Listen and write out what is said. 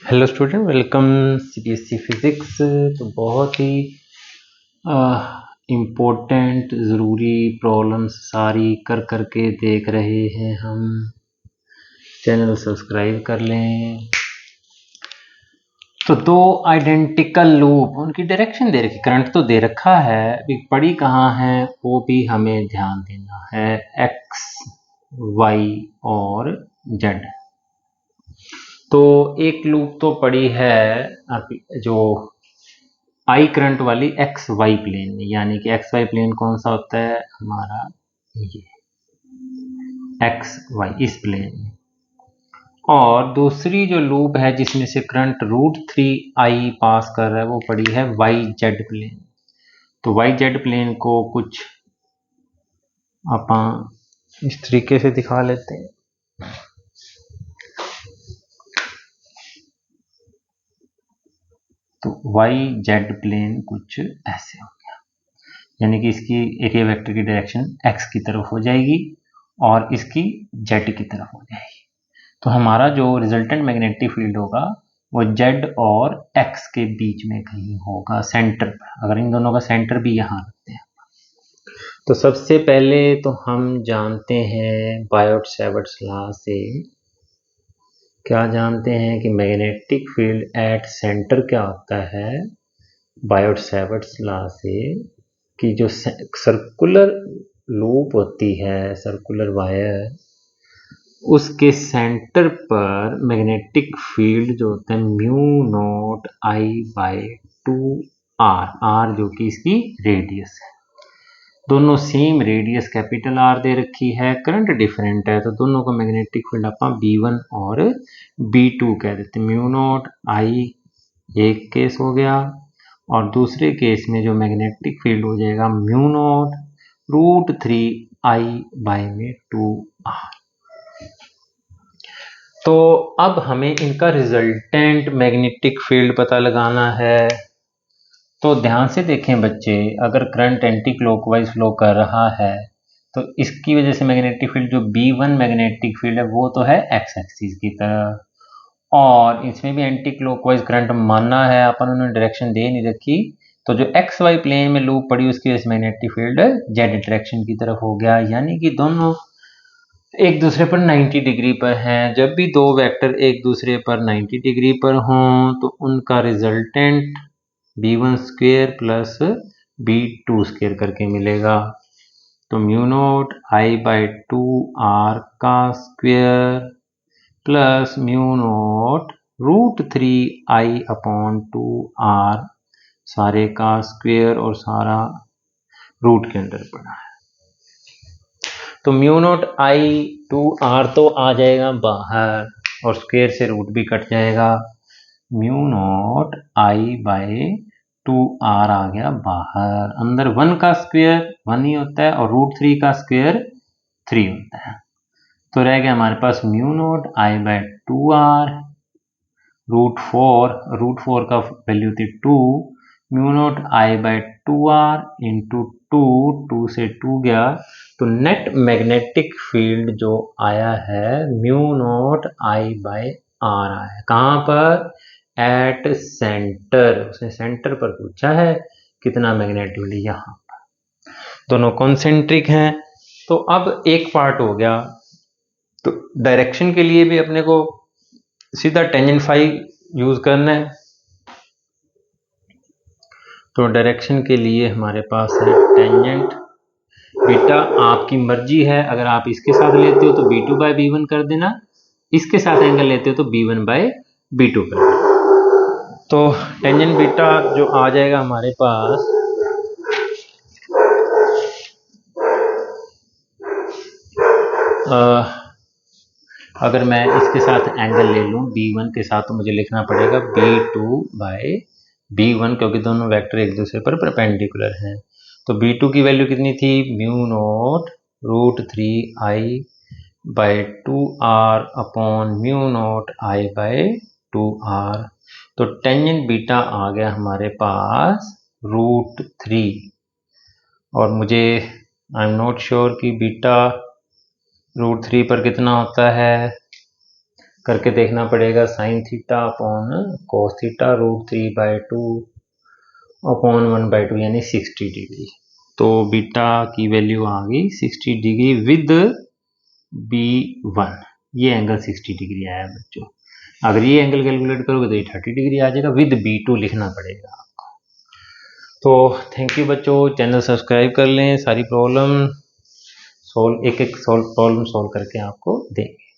Hello student, welcome CBSE physics. तो बहुत ही important ज़रूरी प्रॉब्लम्स सारी कर करके देख रहे हैं हम। चैनल सब्सक्राइब कर लें। तो दो आइडेंटिकल लूप, उनकी डायरेक्शन दे रखी, करंट तो दे रखा है, अभी पड़ी कहाँ है वो भी हमें ध्यान देना है। एक्स, वाई और जेड। तो एक लूप तो पड़ी है जो आई करंट वाली एक्स वाई प्लेन में, यानी कि एक्स वाई प्लेन कौन सा होता है हमारा, ये एक्स वाई इस प्लेन में। और दूसरी जो लूप है जिसमें से करंट √3i पास कर रहा है वो पड़ी है वाई जेड प्लेन। तो वाई जेड प्लेन को कुछ अपन इस तरीके से दिखा लेते हैं। तो वाई जेड प्लेन कुछ ऐसे हो गया, यानी कि इसकी एरिया वेक्टर की डायरेक्शन एक्स की तरफ हो जाएगी और इसकी जेड की तरफ हो जाएगी। तो हमारा जो रिजल्टेंट मैग्नेटिक फील्ड होगा वो जेड और एक्स के बीच में कहीं होगा, सेंटर पर। अगर इन दोनों का सेंटर भी यहाँ रखते हैं तो सबसे पहले तो हम जानते हैं बायोट-सैवर्ट्स लॉ से, क्या जानते हैं कि मैग्नेटिक फील्ड एट सेंटर क्या होता है बायोट-सैवर्ट्स लॉ से, कि जो सर्कुलर लूप होती है, सर्कुलर वायर, उसके सेंटर पर मैग्नेटिक फील्ड जो होता है μ0I/2r, आर जो कि इसकी रेडियस है। दोनों सेम रेडियस कैपिटल आर दे रखी है, करंट डिफरेंट है तो दोनों का मैग्नेटिक फील्ड अपन B1 और B2 कह देते हैं। μ0I एक केस हो गया और दूसरे केस में जो मैग्नेटिक फील्ड हो जाएगा μ0√3I/2r। तो अब हमें इनका रिजल्टेंट मैग्नेटिक फील्ड पता लगाना है। तो ध्यान से देखें बच्चे, अगर करंट एंटी क्लॉकवाइज फ्लो कर रहा है तो इसकी वजह से मैग्नेटिक फील्ड जो B1 मैग्नेटिक फील्ड है वो तो है एक्स एक्सिस की तरफ, और इसमें भी एंटी क्लॉकवाइज करंट मानना है अपन, उन्होंने डायरेक्शन दे नहीं रखी। तो जो एक्स वाई प्लेन में लूप पड़ी उसकी वजह से मैग्नेटिक फील्ड जेड डायरेक्शन की तरफ हो गया, यानी कि दोनों एक दूसरे पर 90 डिग्री पर हैं। जब भी दो वेक्टर एक दूसरे पर 90 डिग्री पर हों तो उनका resultant B1 square plus B2 square करके मिलेगा। तो μ0I/2r का स्क्वेयर प्लस μ0√3I/2r सारे का स्क्वेयर और सारा रूट के अंदर पड़ा है। तो μ0I/2r तो आ जाएगा बाहर और स्क्वेयर से रूट भी कट जाएगा। μ0I/2r आ गया बाहर, अंदर 1 का स्क्वेयर 1 ही होता है और √3 का स्क्वेयर 3 होता है। तो रह गया हमारे पास μ0I/2r √4 का वैल्यू थी 2, μ0I/2r इंटू 2 से 2 गया, तो नेट मैग्नेटिक फील्ड जो आया है μ0I/r आया। कहाँ पर? At centre. उसने सेंटर पर पूछा है कितना मैग्नेटिक फील्ड, यहाँ पर। दोनों कॉन्सेंट्रिक हैं। तो अब एक पार्ट हो गया। तो डायरेक्शन के लिए भी अपने को सीधा टेंजेंट फाई यूज करना है। तो डायरेक्शन के लिए हमारे पास है टेंजेंट बीटा। आपकी मर्जी है, अगर आप इसके साथ लेते हो तो B2/B1 कर देना, इसके साथ एंगल लेते हो तो B1/B2 कर देना। तो टेंजेंट बीटा जो आ जाएगा हमारे पास, अगर मैं इसके साथ एंगल ले लूँ B1 के साथ तो मुझे लिखना पड़ेगा B2/B1, क्योंकि दोनों वेक्टर एक दूसरे पर परपेंडिकुलर हैं। तो B2 की वैल्यू कितनी थी? μ0√3I/2r upon μ0I/2r। तो टेंजेंट बीटा आ गया हमारे पास √3, और मुझे आई एम नॉट श्योर कि बीटा √3 पर कितना होता है। करके देखना पड़ेगा। Sine theta upon cos theta √3/2 upon 1/2 यानी 60 डिग्री। तो बीटा की वैल्यू आ गई 60 डिग्री विद B1। ये एंगल 60 डिग्री आया बच्चों। अगर ये एंगल कैलकुलेट करोगे तो ये 30 डिग्री आ जाएगा, विद B2 लिखना पड़ेगा आपको। तो थैंक यू बच्चों, चैनल सब्सक्राइब कर लें। सारी प्रॉब्लम एक एक प्रॉब्लम सॉल्व करके आपको देंगे।